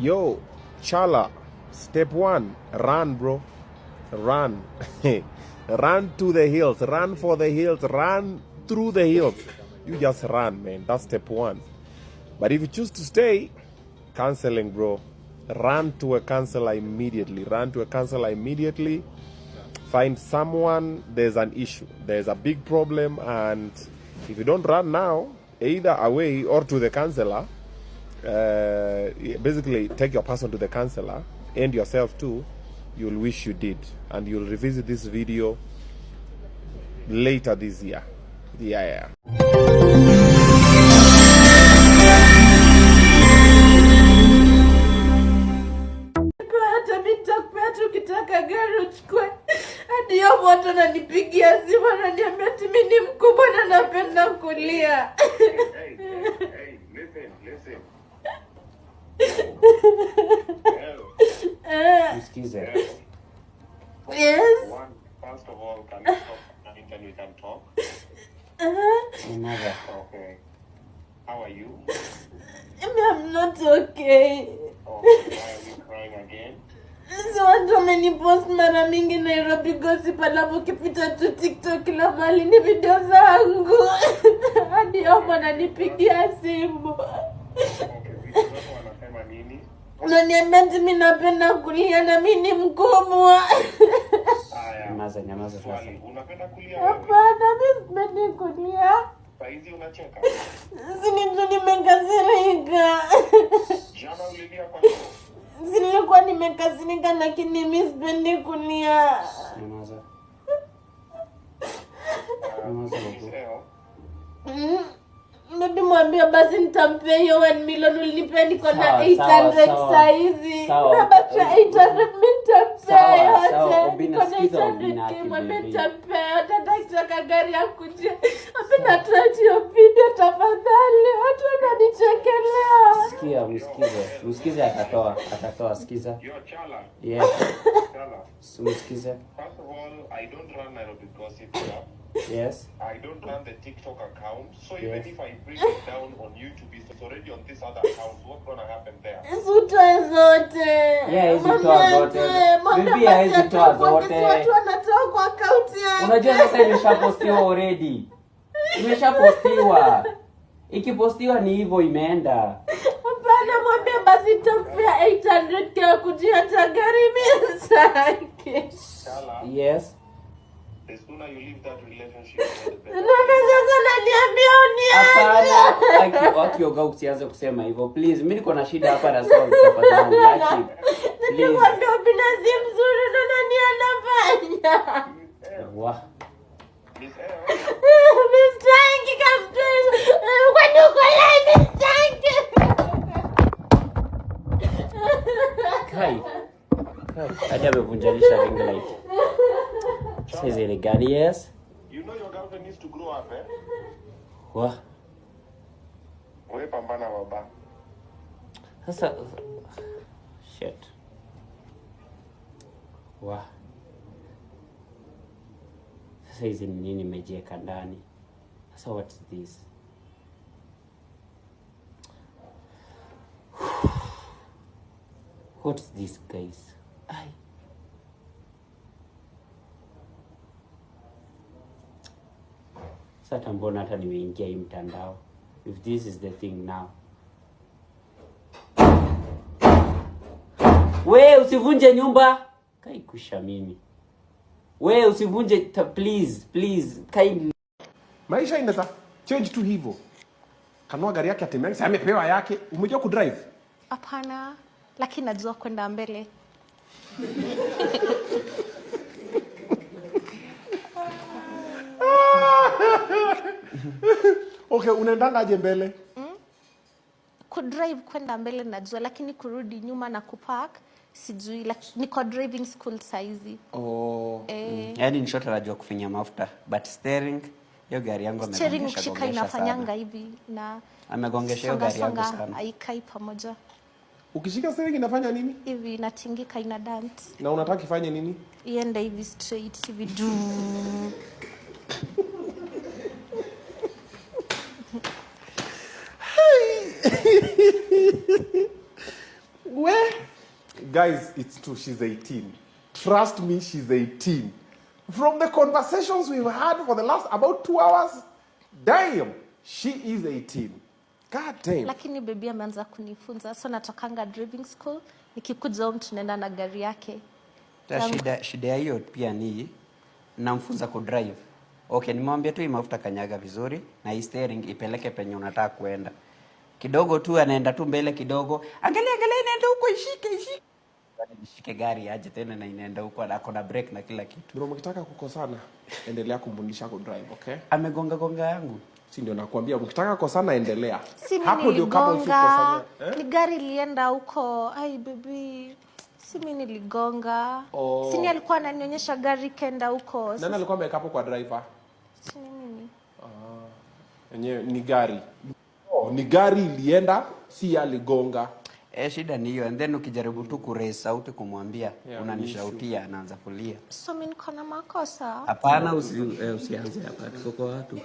Yo, Chala, step 1, run, bro. Run. Run to the hills. Run for the hills. Run through the hills. You just run, man. That's step 1. But if you choose to stay, counseling, bro. Run to a counselor immediately. Run to a counselor immediately. Find someone. There's an issue. There's a big problem. And if you don't run now, either away or to the counselor, basically take your person to the counselor and yourself too, you'll wish you did. And you'll revisit this video later this year. Yeah. Ukitaka gari uchukue. Hadi hiyo moto ananipigia simu ananiambia mimi ni mkubwa na napenda kulia. Hey, listen. Excuse. Yes. First of all, can you stop and we can talk? Mother. Okay. How are you? I'm not okay. Oh, why are you crying again? So watu wamenipost mara mingi Nairobi gossip, alafu ukipita tu TikTok kila mahali ni video zangu. Hadi hapo ananipigia simu. Okay, video zako wanasema nini? Unaniambia mimi napenda kulia na mimi ni mkubwa. Haya. Nyamaza sasa. Unapenda kulia wewe? Hapana, mimi sipendi kulia. Saizi unacheka? Sisi nimekasirika. Jana ulilia kwa nini? Nilikuwa nimekasirika lakini mimi sipendi kulia. Nyamaza. Mimi mwambie basi nitampea hiyo 1 million ulinipea, niko na 800 saizi. Na basi 800 mimi nitampea yote. Niko na 800 mwambie nitampea yote, nataka gari ya kuja. Hapana tuache hiyo video tafadhali. Watu wananichekelea. Msikize atatoa sikiza. You're Chala. Yeah. Chala. Msikize. First of all, I don't run Nairobi gossip. Yes. I don't run the TikTok account, so Yes. even if I bring it down on YouTube, it's already on this other account. What's gonna happen there? Zitoe zote. Yeah, zitoa zote. Bibi zitoa zote. Watu wanatoa kwa account yangu. Unajua sasa imeshapostiwa already. Imeshapostiwa. Ikipostiwa ni hivyo imeenda. Hapana, mwambie basi topia 800k kujia tagari mimi sake. Chala, Yes. the sooner you leave that relationship, the better. Ndio sasa naniambia uniache. Hapana, wakioga usianze kusema hivyo. Please, mimi niko na shida hapa na sawa tafadhali. Yaki. Ndio ndio binafsi mzuri na nani anafanya. Wah. Miss L, Mstangi kamtu. Kwani uko live mstangi? Kai. Hadi amevunjanisha ring light. Sasa ile gani? Yes. you know your girlfriend needs to grow up, eh? Wah. Wewe pambana baba. Sasa shit. Wah. Sasa hizi ni nini nimejieka ndani? Sasa what is this? What is this, guys? Ai. Sasa mbona hata nimeingia hii mtandao? If this is the thing now. We usivunje nyumba. Kai kusha mimi. We usivunje please. Kai Maisha inaweza change tu hivyo. Kanua gari yake atemea, sasa amepewa yake. Umejua ku drive? Hapana, lakini najua kwenda mbele. Okay, unaendanga aje mbele? Kudrive kwenda mbele najua, lakini kurudi nyuma na kupark sijui. Niko driving school saizi. Oh. yaani ni short anajua kufinya mafuta, but steering hiyo gari yangu Steering ukishika inafanyanga hivi na amegongesha hiyo gari yangu sana. Haikai pamoja. Ukishika steering inafanya nini? Hivi inatingika, ina dance. Na unataka ifanye nini? Iende hivi straight hivi du. We Guys, it's true. She's 18. Trust me, she's 18. From the conversations we've had for the last about 2 hours, damn, she is 18. God damn. Lakini baby ameanza kunifunza. So natokanga driving school. Nikikuja home tunaenda na gari yake. Shida hiyo pia ni namfunza ku drive. Okay, nimwambia tu mafuta kanyaga vizuri na steering ipeleke penye unataka kuenda. Kidogo tu anaenda tu mbele kidogo. Angalia inaenda huko ishike. Nishike gari aje tena na inaenda huko na akona brake na kila kitu. Bro, mkitaka kukosana, endelea kumfundisha ku drive, okay? Amegonga yangu. Si ndio nakwambia mkitaka kukosana endelea. Hapo ndio kama usikosana. Ni gari lienda huko. Ai baby. Si mimi niligonga. Si ni alikuwa ananionyesha gari kenda huko. Nani alikuwa ameka hapo kwa driver? Si mimi. Yenyewe ni gari. Ni gari ilienda, si aligonga. Shida ni hiyo, and then ukijaribu tu kuraise sauti kumwambia unanishautia anaanza kulia. So mimi niko na makosa. Hapana, usianze hapa. Tuko watu.